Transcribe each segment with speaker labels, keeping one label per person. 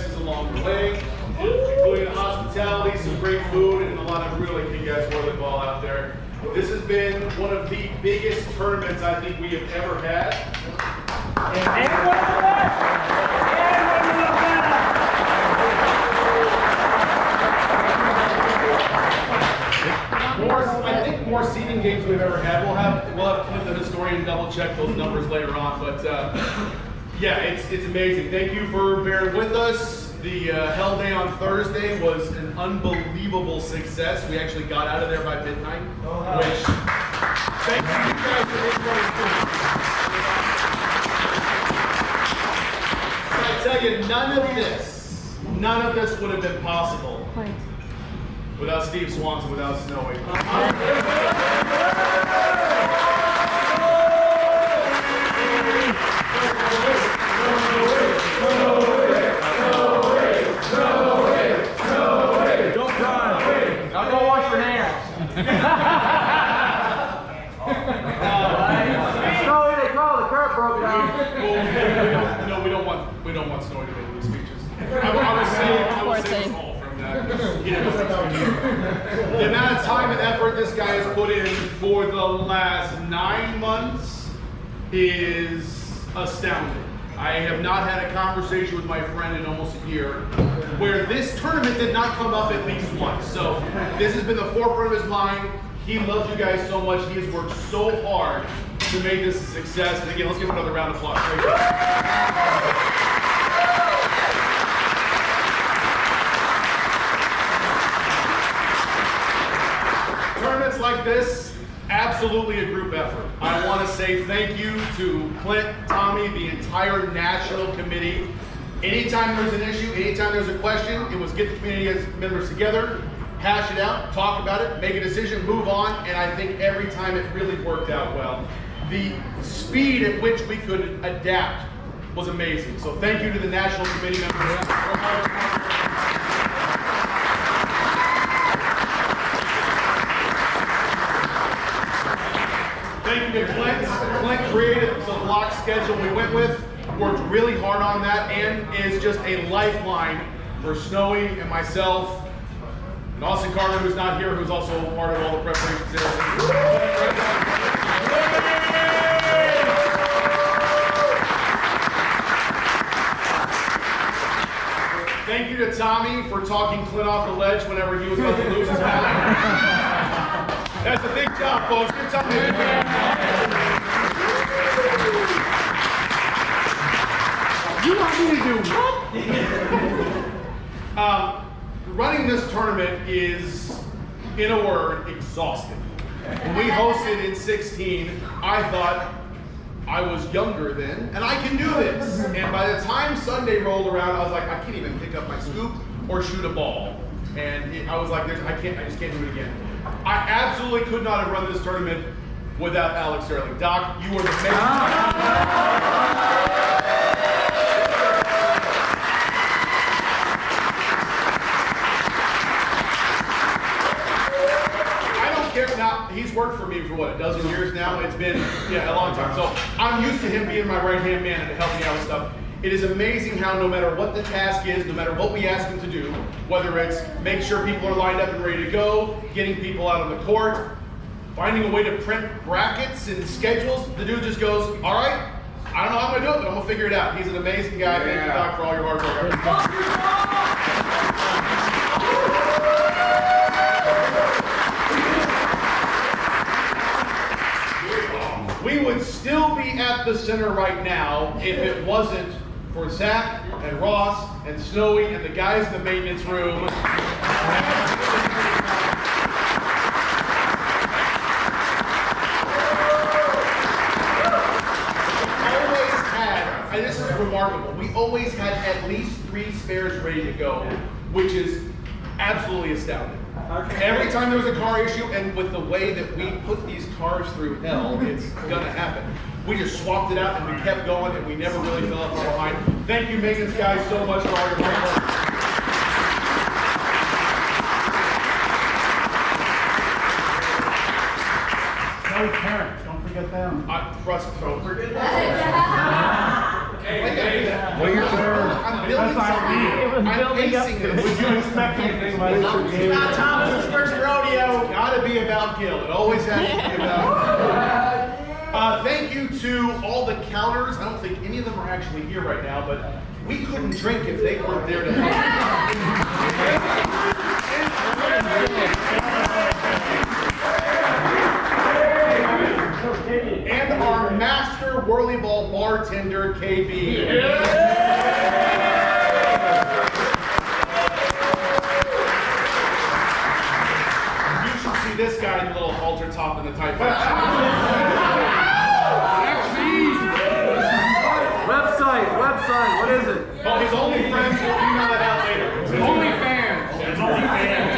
Speaker 1: sacrifices along the way, including hospitality, some great food, and a lot of really kick ass volleyball out there. This has been one of the biggest tournaments I think we have ever had. I think more seeding games we've ever had. We'll have Clint the historian double check those numbers later on, but yeah, it's amazing. Thank you for bearing with us. The Hell Day on Thursday was an unbelievable success. We actually got out of there by midnight, which thank you guys for I tell you, none of this would have been possible without Steve Swanson, without Snowy.
Speaker 2: Don't cry. Now go wash your hands. Snowy, they call the curb broke down.
Speaker 1: No, we don't want Snowy to make these speeches. I was saying all from that. The amount of time and effort this guy has put in for the last 9 months is astounding. I have not had a conversation with my friend in almost a year where this tournament did not come up at least once. So this has been the forefront of his mind. He loves you guys so much. He has worked so hard to make this a success. And again, let's give him another round of applause. Tournaments like this, absolutely a group effort. I want to say thank you to Clint, Tommy, the entire national committee. Anytime there's an issue, anytime there's a question, it was get the community members together, hash it out, talk about it, make a decision, move on, and I think every time it really worked out well. The speed at which we could adapt was amazing. So thank you to the national committee members. Thank you to Clint. Clint created the block schedule we went with, worked really hard on that, and is just a lifeline for Snowy and myself. And Austin Carter, who's not here, who's also part of all the preparations there. Thank you to Tommy for talking Clint off the ledge whenever he was about to lose his mind. That's a big job, folks. Good time. You want me to do what? Running this tournament is, in a word, exhausting. When we hosted in 16, I thought I was younger then, and I can do this. And by the time Sunday rolled around, I was like, I can't even pick up my scoop or shoot a ball. And I was like, I just can't do it again. I absolutely could not have run this tournament without Alex Sterling. Doc, you were the man. I don't care now. He's worked for me for what, a dozen years now? It's been, a long time. So I'm used to him being my right-hand man and helping me out with stuff. It is amazing how no matter what the task is, no matter what we ask him to do, whether it's make sure people are lined up and ready to go, getting people out on the court, finding a way to print brackets and schedules, the dude just goes, all right, I don't know how I'm going to do it, but I'm going to figure it out. He's an amazing guy. Yeah. Thank you, Doc, for all your hard work. We would still be at the center right now if it wasn't for Zach and Ross and Snowy and the guys in the maintenance room. And this is remarkable. We always had at least 3 spares ready to go, which is absolutely astounding. Every time there was a car issue, and with the way that we put these cars through hell, it's gonna happen. We just swapped it out and we kept going and we never really fell off behind. Thank you, maintenance guys, so much for all your hard work. Parents, don't forget them. Trust me, don't forget them. Wait your turn. I'm building something. I'm pacing this.
Speaker 3: Would you expect anything like this?
Speaker 2: It's not Thomas's first rodeo.
Speaker 1: Gotta be about Gil. It always has to be about Gil. Thank you to all the counters. I don't think any of them are actually here right now, but we couldn't drink if they weren't there to help. And our master whirly ball bartender, KB. You should see this guy in the little halter top and the tight pants.
Speaker 2: Website, what is it?
Speaker 1: Oh, his OnlyFans, we'll email that out later. OnlyFans. It's OnlyFans.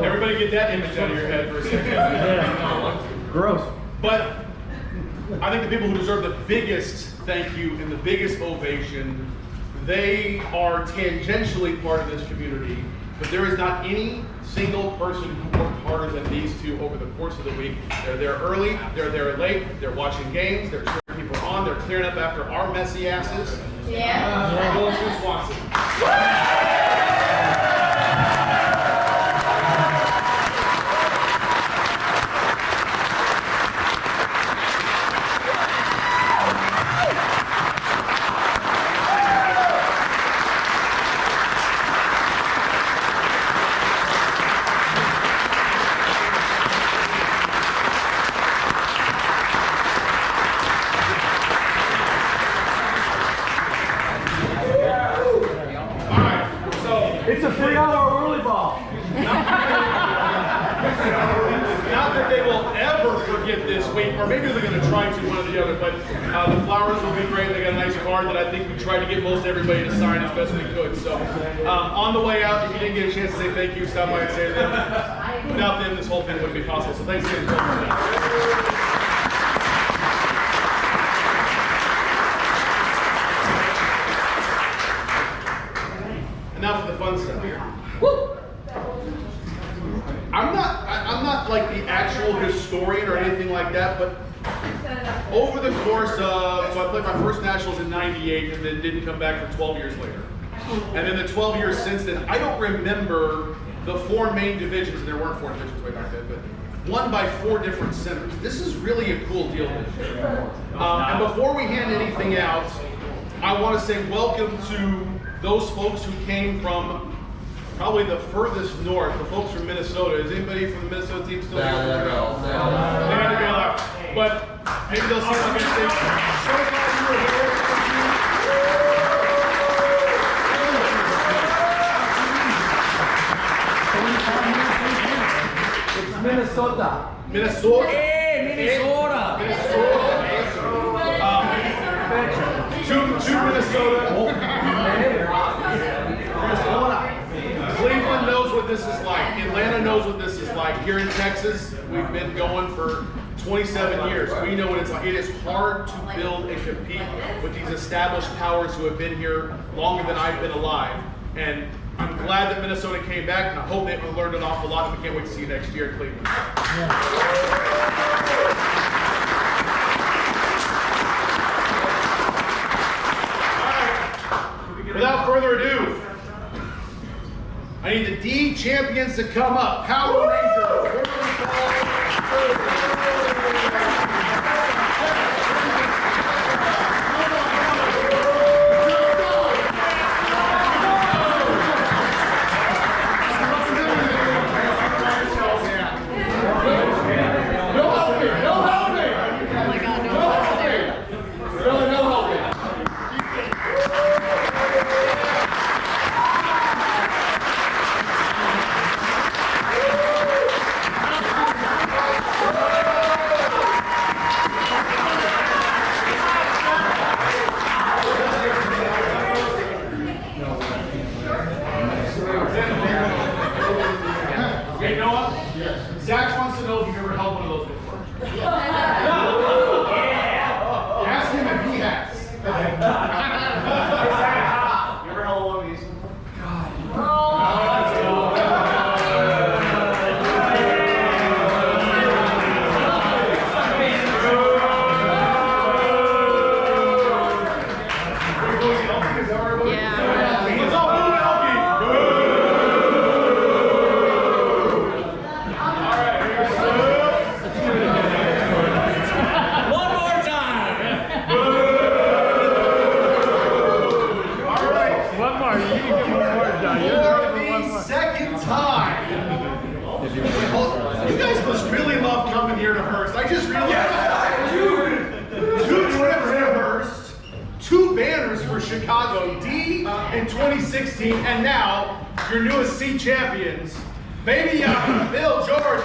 Speaker 1: Everybody get that image out of your head for a second.
Speaker 2: Gross.
Speaker 1: But I think the people who deserve the biggest thank you and the biggest ovation, they are tangentially part of this community, but there is not any single person who worked harder than these two over the course of the week. They're there early, they're there late, they're watching games, they're cheering people on, they're clearing up after our messy asses.
Speaker 4: Yeah.
Speaker 1: Wilson Swanson.
Speaker 2: It's a $3 whirly ball.
Speaker 1: Not that they will ever forget this week, or maybe they're going to try to, one or the other, but the flowers will be great. They got a nice card that I think we tried to get most everybody to sign as best we could. So on the way out, if you didn't get a chance to say thank you, stop by and say to them. Without them, this whole thing wouldn't be possible. So thanks again for that. And now for the fun stuff here. I'm not like the actual historian or anything like that, but over the course of, so I played my first nationals in '98 and then didn't come back for 12 years later. And then the 12 years since then, I don't remember the 4 main divisions, and there weren't 4 divisions way back then, but won by 4 different centers. This is really a cool deal this year. And before we hand anything out, I want to say welcome to those folks who came from probably the furthest north, the folks from Minnesota. Is anybody from the Minnesota team still here? They had to go out. But maybe they'll see what I'm going to say. So glad you were here.
Speaker 2: It's Minnesota.
Speaker 1: Minnesota.
Speaker 2: Hey, Minnesota.
Speaker 1: Two Minnesota. Cleveland knows what this is like. Atlanta knows what this is like. Here in Texas, we've been going for 27 years. We know what it's like. It is hard to build and compete with these established powers who have been here longer than I've been alive. And I'm glad that Minnesota came back, and I hope they've learned an awful lot, and we can't wait to see you next year in Cleveland. Without further ado, I need the D champions to come up. Power Rangers. Zach wants to know if you've ever held one of those before. Ask him if he has. You ever held one of these? Hurst. I just realized two trips to Hurst, 2 banners for Chicago D in 2016, and now your newest C champions. Baby Bill, George,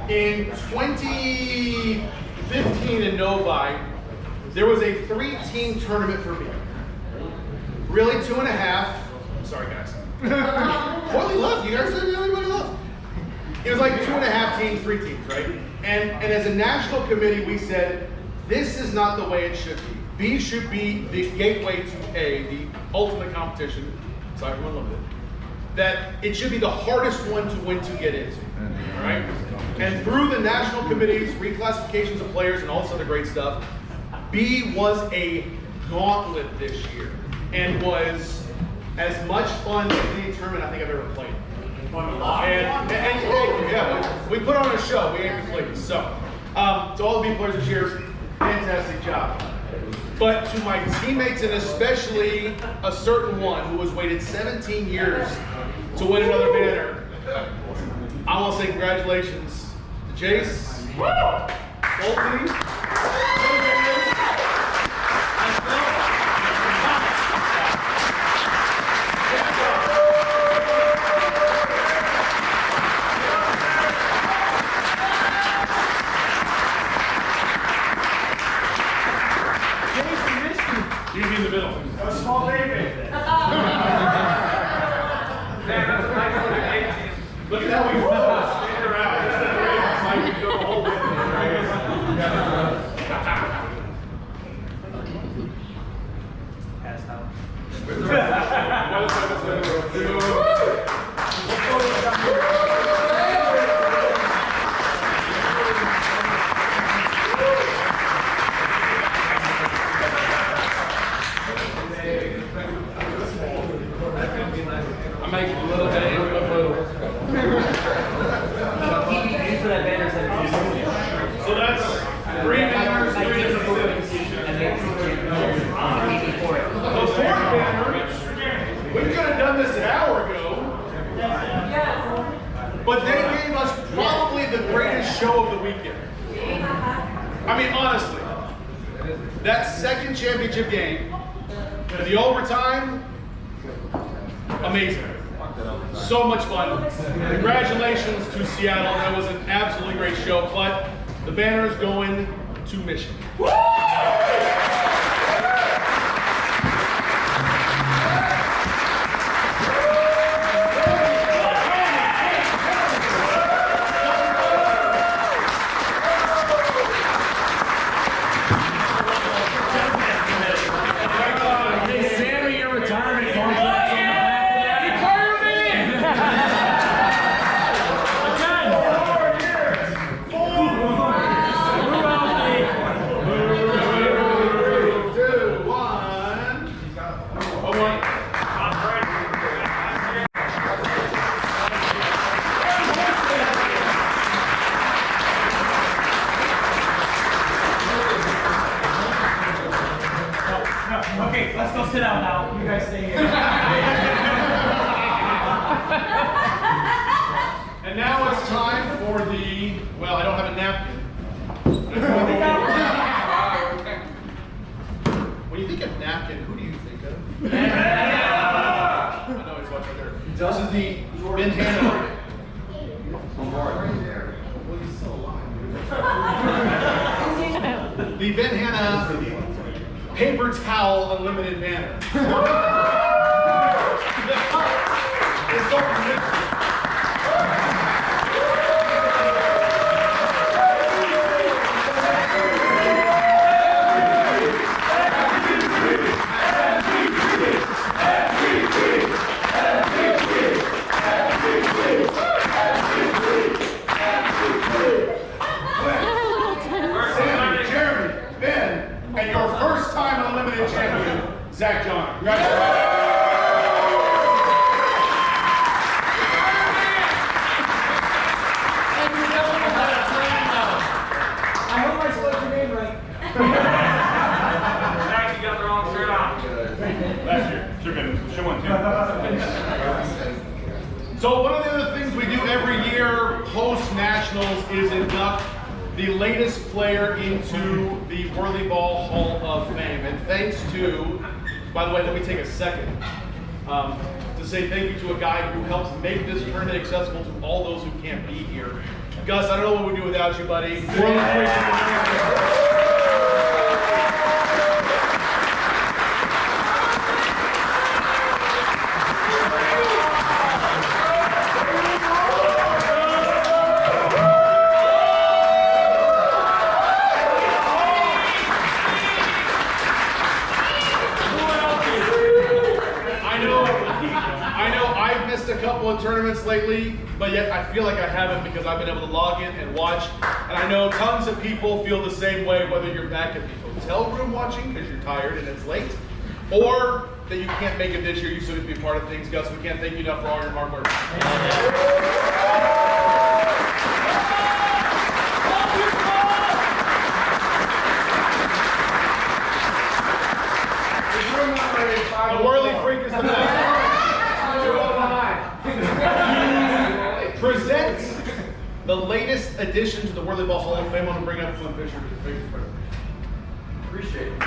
Speaker 1: in 2015 in Novi, there was a 3-team tournament for me. Really 2.5. I'm sorry, guys. Totally left. You guys said everybody left. It was like 2.5 teams, 3 teams, right? And as a national committee, we said, this is not the way it should be. B should be the gateway to A, the ultimate competition. Sorry for unlimited. That it should be the hardest one to win to get into. All right? And through the national committee's reclassifications of players and all this other great stuff, B was a gauntlet this year and was as much fun as any tournament I think I've ever played. And yeah, we put on a show. We ain't completely. So, to all the B players this year, fantastic job. But to my teammates, and especially a certain one who has waited 17 years to win another banner, I want to say congratulations to Jace, Bolton,
Speaker 3: You in the middle.
Speaker 2: A small baby.
Speaker 3: Look at how we stand around. It's like we go the whole way.
Speaker 2: Passed out.
Speaker 3: I make a little bit of
Speaker 1: So that's 3 banners, 3 different The 4th banner, we could have done this an hour ago, but they gave us probably the greatest show of the weekend. I mean, honestly, that second championship game, the overtime, amazing. So much fun. Congratulations to Seattle. That was an absolutely great show, but the banner is going to Michigan.
Speaker 2: Sammy, your retirement contract. Okay, let's go sit down now. You guys stay here.
Speaker 1: And now it's time for the, well, I don't have a napkin. When you think of napkin, who do you think of? I know he's watching there. This is the bandana. Well, he's still alive. The bandana paper towel unlimited banner. It's so ridiculous. Zach John. Congratulations.
Speaker 2: I hope I spelled your name right.
Speaker 3: Zach, you got the wrong shirt on.
Speaker 1: Last year. Should win too. So one of the other things we do every year post-nationals is induct the latest player into the Whirly Ball Hall of Fame. And thanks to, by the way, let me take a second to say thank you to a guy who helps make this tournament accessible to all those who can't be here. Gus, I don't know what we'd do without you, buddy. Tournaments lately, but yet I feel like I haven't because I've been able to log in and watch, and I know tons of people feel the same way, whether you're back at the hotel room watching because you're tired and it's late, or that you can't make it this year, you still get to be a part of things. Gus, we can't thank you enough for all your hard work. The Whirly Freak is the best. Presents the latest addition to the Whirly Ball Hall of Fame. I'm going to bring up Flynn Fisher.
Speaker 2: Appreciate it.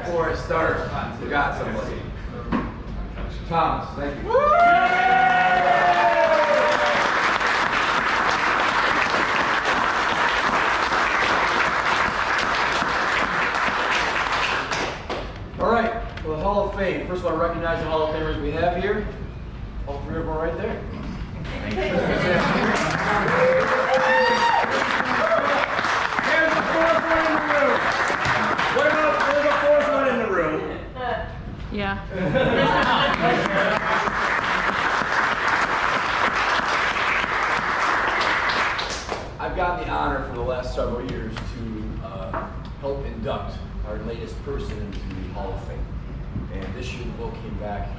Speaker 2: Before I start, I forgot somebody. Thomas, thank you. All right, well, the Hall of Fame. First of all, I recognize the Hall of Famers we have here. All three of them are right there. Thank you. There's the fourth one in the room. There's the fourth one in the room.
Speaker 4: Yeah.
Speaker 2: I've gotten the honor for the last several years to help induct our latest person into the Hall of Fame. And this year the vote came back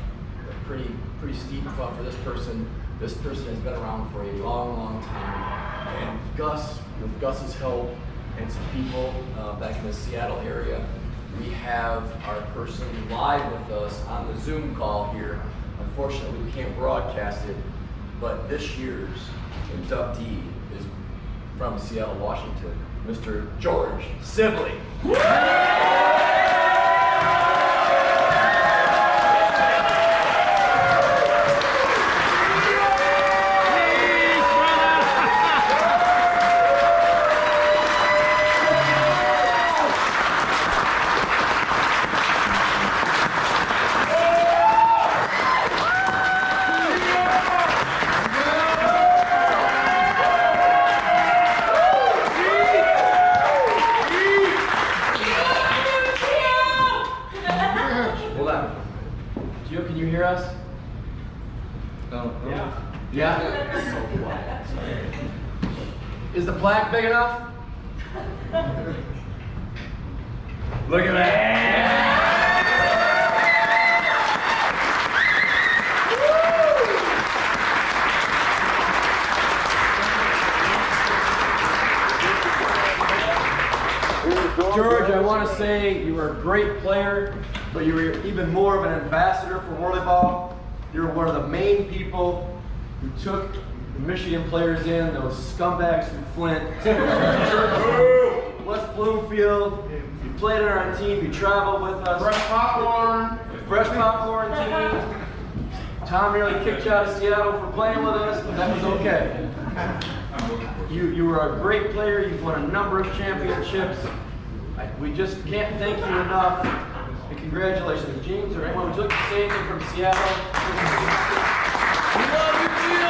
Speaker 2: pretty steep for this person. This person has been around for a long time. And Gus, with Gus's help and some people back in the Seattle area, we have our person live with us on the Zoom call here. Unfortunately, we can't broadcast it, but this year's inductee is from Seattle, Washington, Mr. George Sibley. Can you hear us? No. Yeah? Is the plaque big enough? Look at that. George, I want to say you were a great player, but you were even more of an ambassador for Whirly Ball. You're one of the main people who took the Michigan players in, those scumbags from Flint, West Bloomfield. You played on our team, you traveled with us.
Speaker 1: Fresh popcorn.
Speaker 2: Fresh popcorn team. Tom nearly kicked you out of Seattle for playing with us, but that was okay. You were a great player. You've won a number of championships. We just can't thank you enough. And congratulations, James. Or anyone, would you like to say anything from Seattle? We love you, Gio!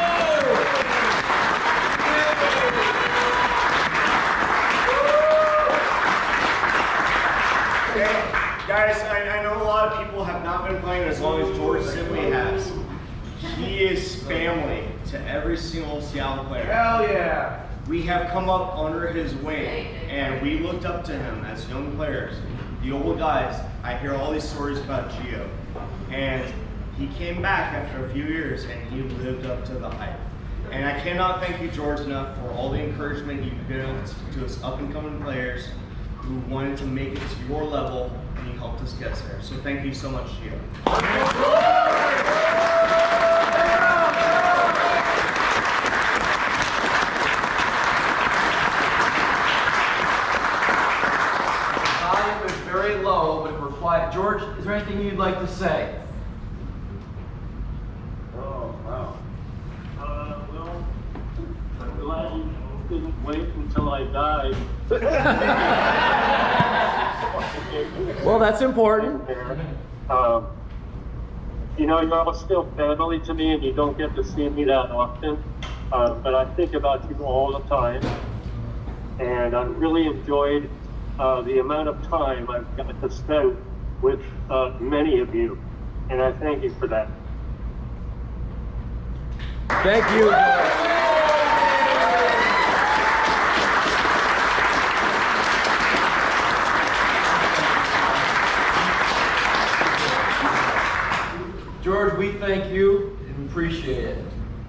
Speaker 4: Guys, I know a lot of people have not been playing as long as George Sibley has. He is family to every single Seattle player.
Speaker 2: Hell yeah!
Speaker 4: We have come up under his wing, and we looked up to him as young players. The old guys, I hear all these stories about Gio, and he came back after a few years, and he lived up to the hype. And I cannot thank you, George, enough for all the encouragement you've given to us up-and-coming players who wanted to make it to your level, and you helped us get there. So thank you so much, Gio.
Speaker 2: Very low, but if we're quiet. George, is there anything you'd like to say?
Speaker 5: Oh, wow. Well, I'm glad you didn't wait until I died.
Speaker 2: Well, that's important.
Speaker 5: You know, you're all still family to me, and you don't get to see me that often. But I think about you all the time, and I really enjoyed the amount of time I've got to spend with many of you, and I thank you for that.
Speaker 2: Thank you. George, we thank you and appreciate it.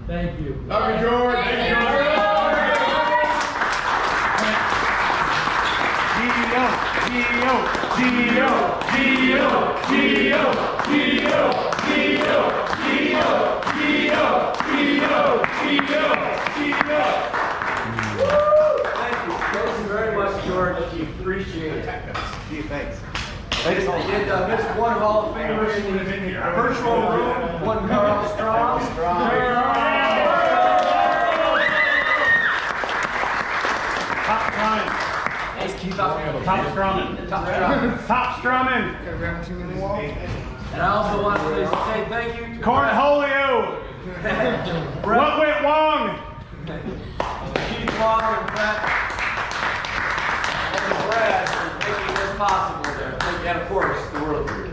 Speaker 6: Thank you.
Speaker 1: Love you, George. Thank you, George.
Speaker 2: Thank you very much, George. We appreciate it.
Speaker 1: Thanks.
Speaker 2: I did miss one Hall of Famer in the virtual room, one Carl Strong.
Speaker 3: Top time. Top strumming. Top strumming.
Speaker 2: And I also want to say thank you to
Speaker 3: Cornholio. What went wrong?
Speaker 2: Keith Long and Brad for making this possible there. And of course, the World League.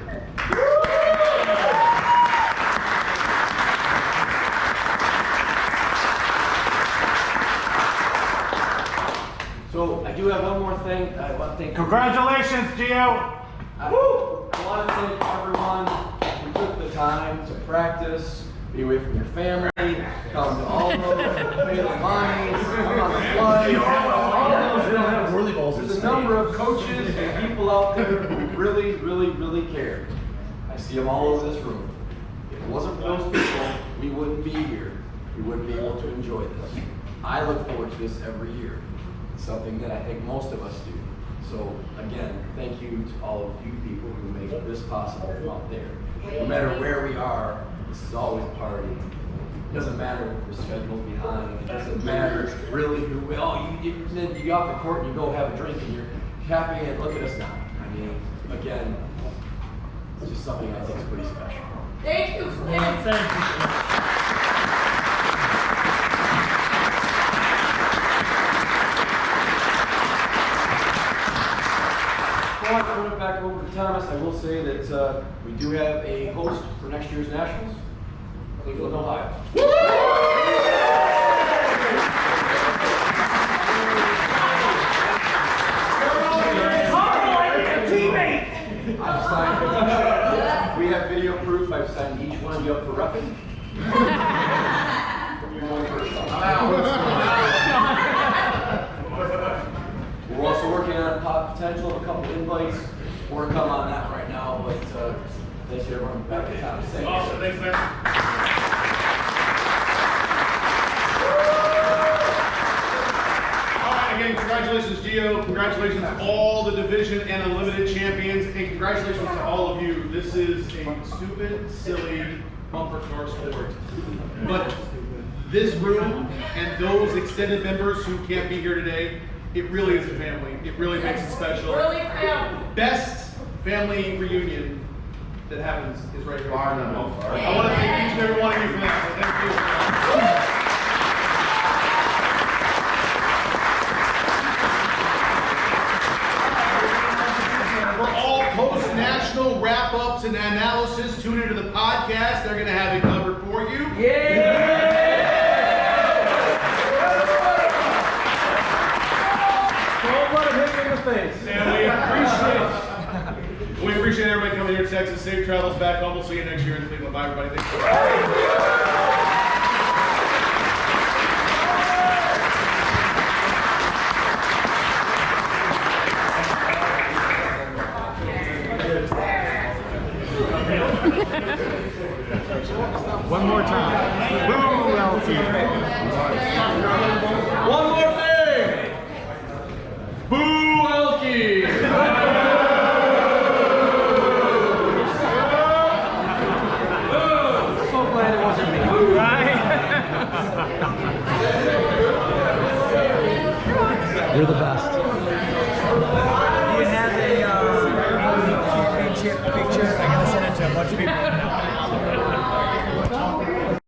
Speaker 2: So I do have one more thing. I want to thank.
Speaker 3: Congratulations, Gio.
Speaker 2: I want to thank everyone who took the time to practice, be away from your family, come to all those, pay the money, come on the flight. There's a number of coaches and people out there who really, really, really care. I see them all over this room. If it wasn't for those people, we wouldn't be here. We wouldn't be able to enjoy this. I look forward to this every year. It's something that I think most of us do. So again, thank you to all of you people who make this possible from out there. No matter where we are, this is always a party. It doesn't matter if we're scheduled behind. It doesn't matter really who. You get off the court and you go have a drink and you're happy and look at us now. I mean, again, it's just something I think is pretty special.
Speaker 7: Thank you.
Speaker 6: Thank you.
Speaker 2: Before I turn it back over to Thomas, I will say that we do have a host for next year's Nationals, Cleveland, Ohio. I've signed, we have video proof. I've signed each one of you up for roughing. We're also working on a potential of a couple invites. More to come on that right now, but thanks to everyone back in town.
Speaker 3: Awesome, thanks, man.
Speaker 1: Division and Unlimited champions, and congratulations to all of you. This is a stupid, silly bumper car sport. But this room and those extended members who can't be here today, it really is a family. It really makes it special. Best family reunion that happens is right here. I want to thank each and every one of you for that. So thank you. Post-national wrap-ups and analysis, tune into the podcast. They're going to have it covered for you.
Speaker 6: Don't let him hit you in the face.
Speaker 1: And we appreciate everybody coming here to Texas. Safe travels back home. We'll see you next year in Cleveland. Bye, everybody. Thanks.
Speaker 3: One more time. Boo, LT.
Speaker 1: One more thing. Boo, Elkie.
Speaker 6: So glad it wasn't me. Right? You're the best.